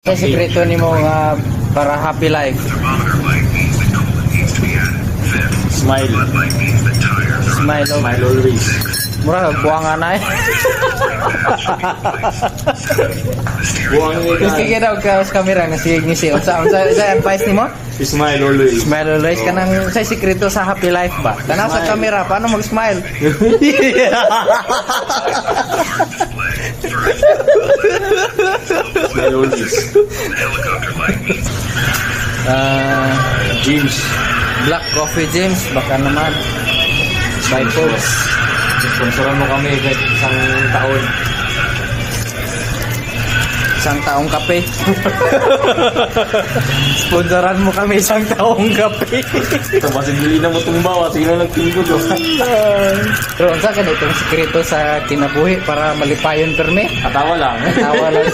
Sa sekreto nimo nga para happy life. Smile. Smile, oh. Smile always. Mura buang na eh. Buang Sige daw ka sa camera nga si ngisi. Sa advice nimo? Smile always. Smile always ka nang sa sekreto sa happy life ba? Kana sa camera paano mag-smile? Smile always. James. Black Coffee James baka naman. By folks. Sponsoran mo kami kahit isang taon. Isang taong kape. Sponsoran mo kami isang taong kape. Tapos hindi na mo tumbawa. Sino nagtingkod o? Pero unsa ka itong sekreto sa kinabuhi para malipayon perme? Katawa lang. Tawa lang.